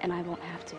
and I won't have to.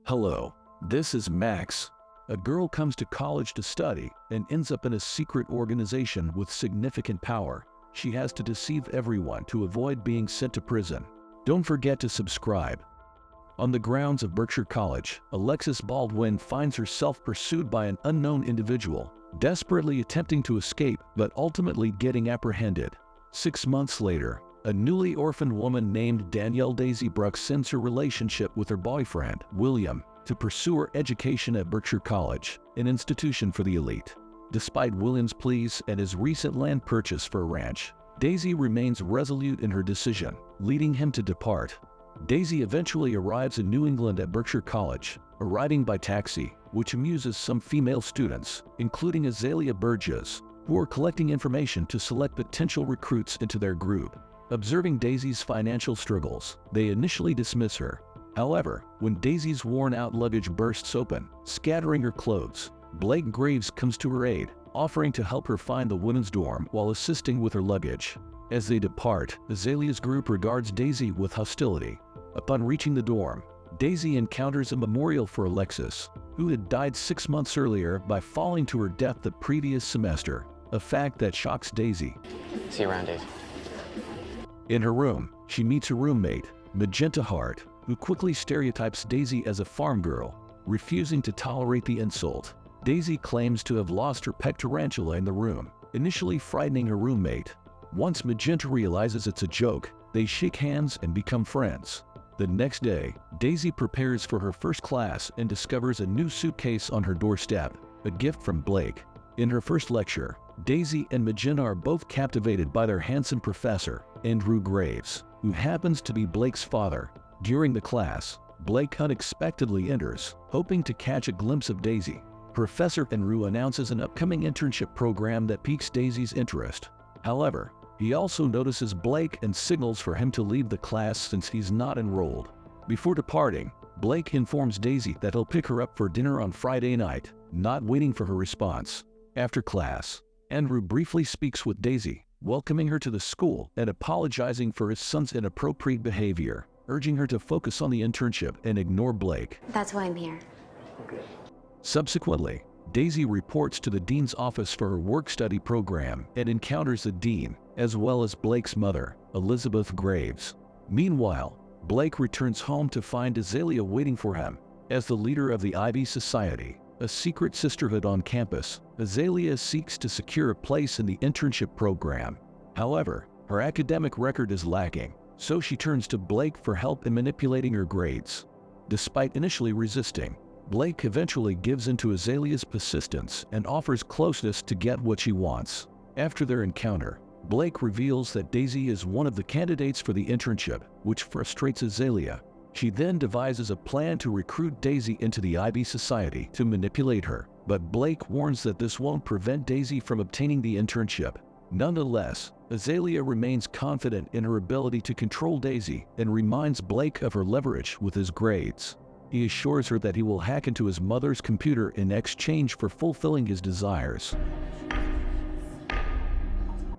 Hello, this is Max. A girl comes to college to study and ends up in a secret organization with significant power. She has to deceive everyone to avoid being sent to prison. Don't forget to subscribe. On the grounds of Berkshire College, Alexis Baldwin finds herself pursued by an unknown individual, desperately attempting to escape but ultimately getting apprehended. 6 months later, a newly orphaned woman named Danielle Daisy Brooks ends her relationship with her boyfriend, William, to pursue her education at Berkshire College, an institution for the elite. Despite William's pleas and his recent land purchase for a ranch, Daisy remains resolute in her decision, leading him to depart. Daisy eventually arrives in New England at Berkshire College, arriving by taxi, which amuses some female students, including Azalea Burgess, who are collecting information to select potential recruits into their group. Observing Daisy's financial struggles, they initially dismiss her. However, when Daisy's worn-out luggage bursts open, scattering her clothes, Blake Graves comes to her aid, offering to help her find the women's dorm while assisting with her luggage. As they depart, Azalea's group regards Daisy with hostility. Upon reaching the dorm, Daisy encounters a memorial for Alexis, who had died 6 months earlier by falling to her death the previous semester, a fact that shocks Daisy. See you around, Daisy. In her room, she meets her roommate, Magenta Hart, who quickly stereotypes Daisy as a farm girl, refusing to tolerate the insult. Daisy claims to have lost her pet tarantula in the room, initially frightening her roommate. Once Magenta realizes it's a joke, they shake hands and become friends. The next day, Daisy prepares for her first class and discovers a new suitcase on her doorstep, a gift from Blake. In her first lecture, Daisy and Magenta are both captivated by their handsome professor, Andrew Graves, who happens to be Blake's father. During the class, Blake unexpectedly enters, hoping to catch a glimpse of Daisy. Professor Andrew announces an upcoming internship program that piques Daisy's interest. However, he also notices Blake and signals for him to leave the class since he's not enrolled. Before departing, Blake informs Daisy that he'll pick her up for dinner on Friday night, not waiting for her response. After class, Andrew briefly speaks with Daisy, welcoming her to the school and apologizing for his son's inappropriate behavior, urging her to focus on the internship and ignore Blake. That's why I'm here. Subsequently, Daisy reports to the dean's office for her work-study program and encounters the dean, as well as Blake's mother, Elizabeth Graves. Meanwhile, Blake returns home to find Azalea waiting for him. As the leader of the Ivy Society, a secret sisterhood on campus, Azalea seeks to secure a place in the internship program. However, her academic record is lacking, so she turns to Blake for help in manipulating her grades. Despite initially resisting, Blake eventually gives in to Azalea's persistence and offers closeness to get what she wants. After their encounter, Blake reveals that Daisy is one of the candidates for the internship, which frustrates Azalea. She then devises a plan to recruit Daisy into the Ivy Society to manipulate her, but Blake warns that this won't prevent Daisy from obtaining the internship. Nonetheless, Azalea remains confident in her ability to control Daisy and reminds Blake of her leverage with his grades. He assures her that he will hack into his mother's computer in exchange for fulfilling his desires.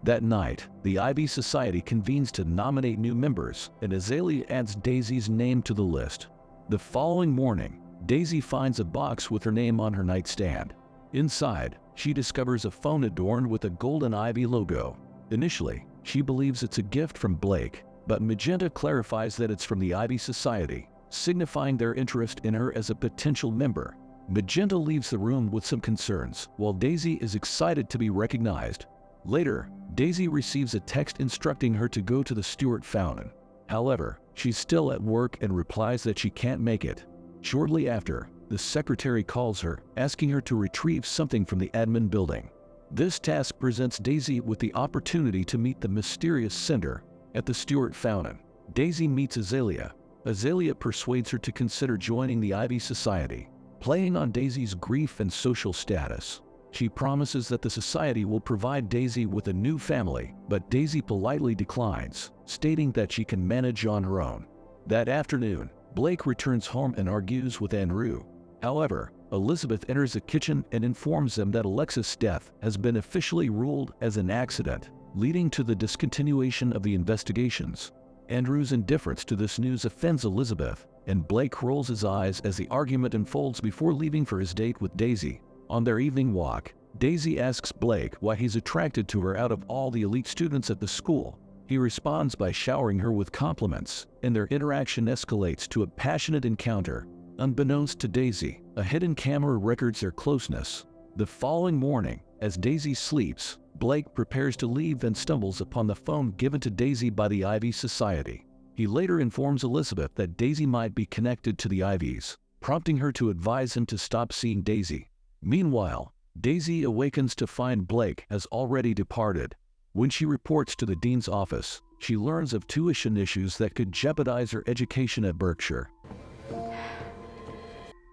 That night, the Ivy Society convenes to nominate new members, and Azalea adds Daisy's name to the list. The following morning, Daisy finds a box with her name on her nightstand. Inside, she discovers a phone adorned with a golden ivy logo. Initially, she believes it's a gift from Blake, but Magenta clarifies that it's from the Ivy Society, signifying their interest in her as a potential member. Magenta leaves the room with some concerns, while Daisy is excited to be recognized. Later, Daisy receives a text instructing her to go to the Stewart Fountain. However, she's still at work and replies that she can't make it. Shortly after, the secretary calls her, asking her to retrieve something from the admin building. This task presents Daisy with the opportunity to meet the mysterious sender at the Stewart Fountain. Daisy meets Azalea. Azalea persuades her to consider joining the Ivy Society, playing on Daisy's grief and social status. She promises that the society will provide Daisy with a new family, but Daisy politely declines, stating that she can manage on her own. That afternoon, Blake returns home and argues with Andrew. However, Elizabeth enters the kitchen and informs them that Alexis' death has been officially ruled as an accident, leading to the discontinuation of the investigations. Andrew's indifference to this news offends Elizabeth, and Blake rolls his eyes as the argument unfolds before leaving for his date with Daisy. On their evening walk, Daisy asks Blake why he's attracted to her out of all the elite students at the school. He responds by showering her with compliments, and their interaction escalates to a passionate encounter. Unbeknownst to Daisy, a hidden camera records their closeness. The following morning, as Daisy sleeps, Blake prepares to leave and stumbles upon the phone given to Daisy by the Ivy Society. He later informs Elizabeth that Daisy might be connected to the Ivies, prompting her to advise him to stop seeing Daisy. Meanwhile, Daisy awakens to find Blake has already departed. When she reports to the dean's office, she learns of tuition issues that could jeopardize her education at Berkshire.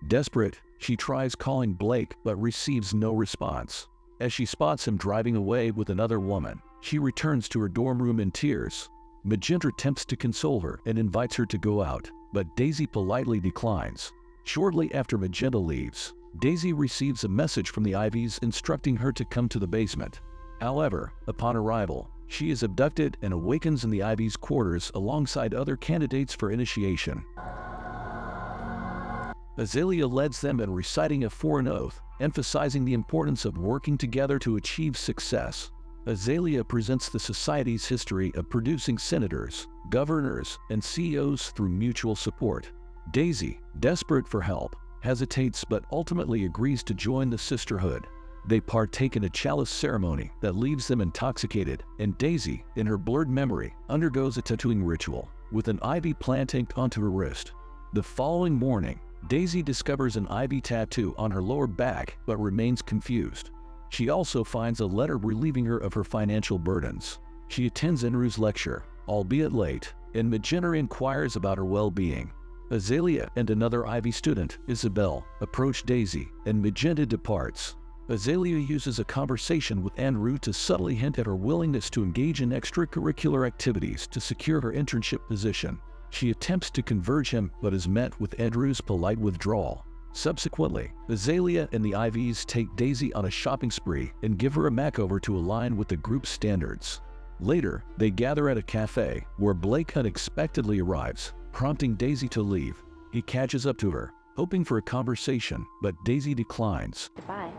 Desperate, she tries calling Blake but receives no response. As she spots him driving away with another woman, she returns to her dorm room in tears. Magenta attempts to console her and invites her to go out, but Daisy politely declines. Shortly after Magenta leaves, Daisy receives a message from the Ivies instructing her to come to the basement. However, upon arrival, she is abducted and awakens in the Ivies' quarters alongside other candidates for initiation. Azalea leads them in reciting a foreign oath, emphasizing the importance of working together to achieve success. Azalea presents the society's history of producing senators, governors, and CEOs through mutual support. Daisy, desperate for help, hesitates but ultimately agrees to join the sisterhood. They partake in a chalice ceremony that leaves them intoxicated, and Daisy, in her blurred memory, undergoes a tattooing ritual, with an ivy plant inked onto her wrist. The following morning, Daisy discovers an ivy tattoo on her lower back but remains confused. She also finds a letter relieving her of her financial burdens. She attends Andrew's lecture, albeit late, and Magenta inquires about her well-being. Azalea and another Ivy student, Isabel, approach Daisy, and Magenta departs. Azalea uses a conversation with Andrew to subtly hint at her willingness to engage in extracurricular activities to secure her internship position. She attempts to converge him but is met with Andrew's polite withdrawal. Subsequently, Azalea and the Ivies take Daisy on a shopping spree and give her a makeover to align with the group's standards. Later, they gather at a cafe where Blake unexpectedly arrives, prompting Daisy to leave. He catches up to her, hoping for a conversation, but Daisy declines. Goodbye.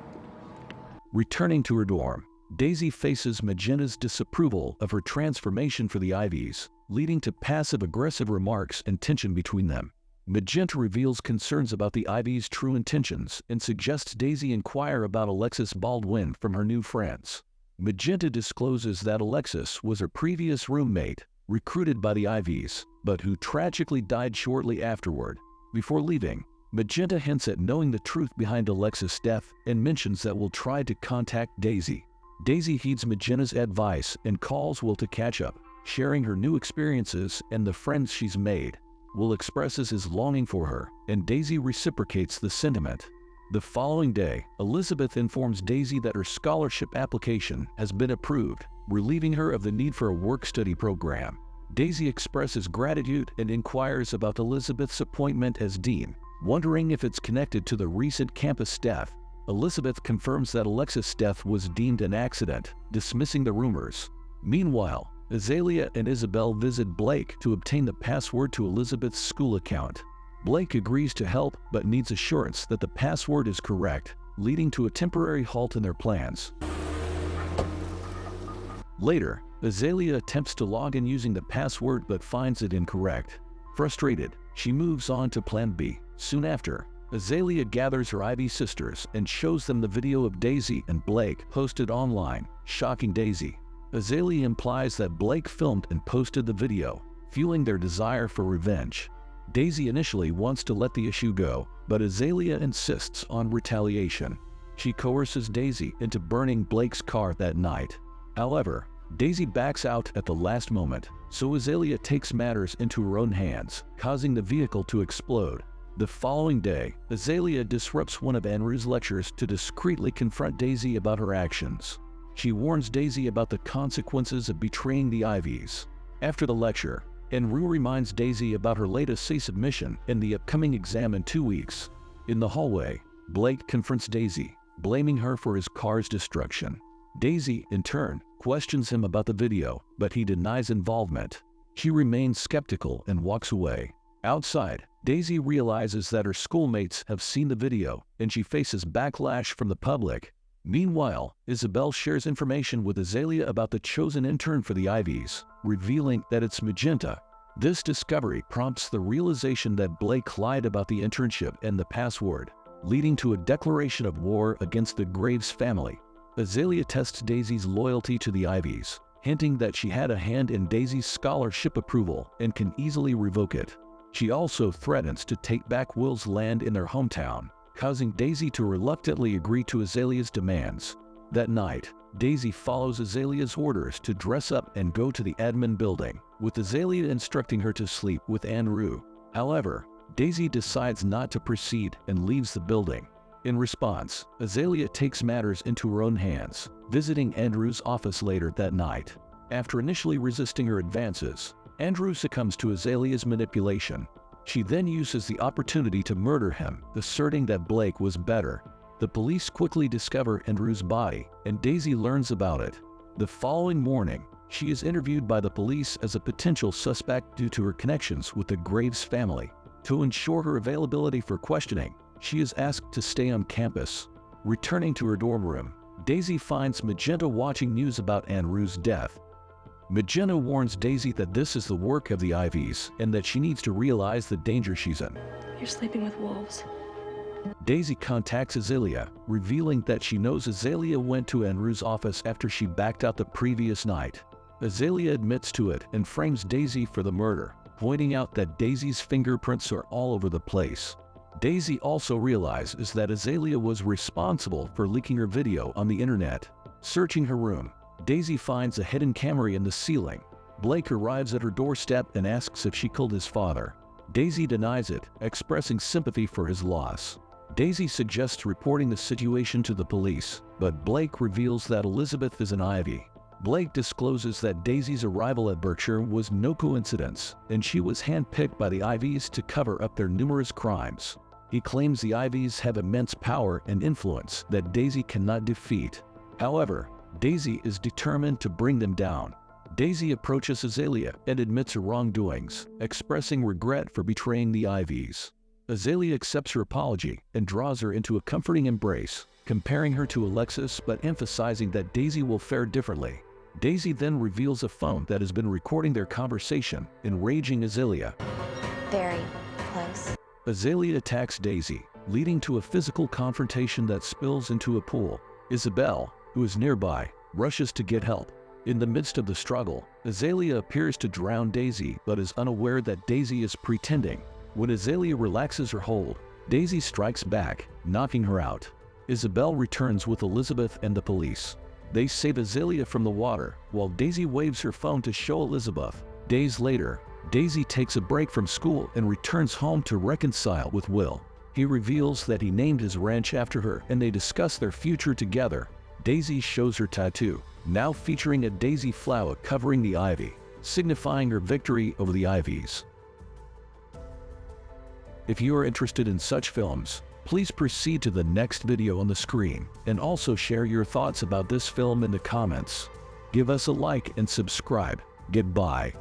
Returning to her dorm, Daisy faces Magenta's disapproval of her transformation for the Ivies, leading to passive-aggressive remarks and tension between them. Magenta reveals concerns about the Ivies' true intentions and suggests Daisy inquire about Alexis Baldwin from her new friends. Magenta discloses that Alexis was her previous roommate, recruited by the Ivies, but who tragically died shortly afterward. Before leaving, Magenta hints at knowing the truth behind Alexis' death and mentions that will try to contact Daisy. Daisy heeds Magenta's advice and calls Will to catch up, sharing her new experiences and the friends she's made. Will expresses his longing for her, and Daisy reciprocates the sentiment. The following day, Elizabeth informs Daisy that her scholarship application has been approved, relieving her of the need for a work-study program. Daisy expresses gratitude and inquires about Elizabeth's appointment as dean, wondering if it's connected to the recent campus death. Elizabeth confirms that Alexis' death was deemed an accident, dismissing the rumors. Meanwhile, Azalea and Isabel visit Blake to obtain the password to Elizabeth's school account. Blake agrees to help but needs assurance that the password is correct, leading to a temporary halt in their plans. Later, Azalea attempts to log in using the password but finds it incorrect. Frustrated, she moves on to Plan B. Soon after, Azalea gathers her Ivy sisters and shows them the video of Daisy and Blake posted online, shocking Daisy. Azalea implies that Blake filmed and posted the video, fueling their desire for revenge. Daisy initially wants to let the issue go, but Azalea insists on retaliation. She coerces Daisy into burning Blake's car that night. However, Daisy backs out at the last moment, so Azalea takes matters into her own hands, causing the vehicle to explode. The following day, Azalea disrupts one of Andrew's lectures to discreetly confront Daisy about her actions. She warns Daisy about the consequences of betraying the Ivies. After the lecture, Andrew reminds Daisy about her late essay submission and the upcoming exam in 2 weeks. In the hallway, Blake confronts Daisy, blaming her for his car's destruction. Daisy, in turn, questions him about the video, but he denies involvement. She remains skeptical and walks away. Outside, Daisy realizes that her schoolmates have seen the video and she faces backlash from the public. Meanwhile, Isabel shares information with Azalea about the chosen intern for the Ivies, revealing that it's Magenta. This discovery prompts the realization that Blake lied about the internship and the password, leading to a declaration of war against the Graves family. Azalea tests Daisy's loyalty to the Ivies, hinting that she had a hand in Daisy's scholarship approval and can easily revoke it. She also threatens to take back Will's land in their hometown, causing Daisy to reluctantly agree to Azalea's demands. That night, Daisy follows Azalea's orders to dress up and go to the admin building, with Azalea instructing her to sleep with Andrew. However, Daisy decides not to proceed and leaves the building. In response, Azalea takes matters into her own hands, visiting Andrew's office later that night. After initially resisting her advances, Andrew succumbs to Azalea's manipulation. She then uses the opportunity to murder him, asserting that Blake was better. The police quickly discover Andrew's body, and Daisy learns about it. The following morning, she is interviewed by the police as a potential suspect due to her connections with the Graves family. To ensure her availability for questioning, she is asked to stay on campus. Returning to her dorm room, Daisy finds Magenta watching news about Andrew's death. Magenta warns Daisy that this is the work of the Ivies and that she needs to realize the danger she's in. You're sleeping with wolves. Daisy contacts Azalea, revealing that she knows Azalea went to Andrew's office after she backed out the previous night. Azalea admits to it and frames Daisy for the murder, pointing out that Daisy's fingerprints are all over the place. Daisy also realizes that Azalea was responsible for leaking her video on the internet. Searching her room, Daisy finds a hidden camera in the ceiling. Blake arrives at her doorstep and asks if she killed his father. Daisy denies it, expressing sympathy for his loss. Daisy suggests reporting the situation to the police, but Blake reveals that Elizabeth is an Ivy. Blake discloses that Daisy's arrival at Berkshire was no coincidence, and she was handpicked by the Ivies to cover up their numerous crimes. He claims the Ivies have immense power and influence that Daisy cannot defeat. However, Daisy is determined to bring them down. Daisy approaches Azalea and admits her wrongdoings, expressing regret for betraying the Ivies. Azalea accepts her apology and draws her into a comforting embrace, comparing her to Alexis but emphasizing that Daisy will fare differently. Daisy then reveals a phone that has been recording their conversation, enraging Azalea. Very close. Azalea attacks Daisy, leading to a physical confrontation that spills into a pool. Isabel, who is nearby, rushes to get help. In the midst of the struggle, Azalea appears to drown Daisy but is unaware that Daisy is pretending. When Azalea relaxes her hold, Daisy strikes back, knocking her out. Isabel returns with Elizabeth and the police. They save Azalea from the water, while Daisy waves her phone to show Elizabeth. Days later, Daisy takes a break from school and returns home to reconcile with Will. He reveals that he named his ranch after her and they discuss their future together. Daisy shows her tattoo, now featuring a daisy flower covering the ivy, signifying her victory over the Ivies. If you are interested in such films, please proceed to the next video on the screen and also share your thoughts about this film in the comments. Give us a like and subscribe. Goodbye.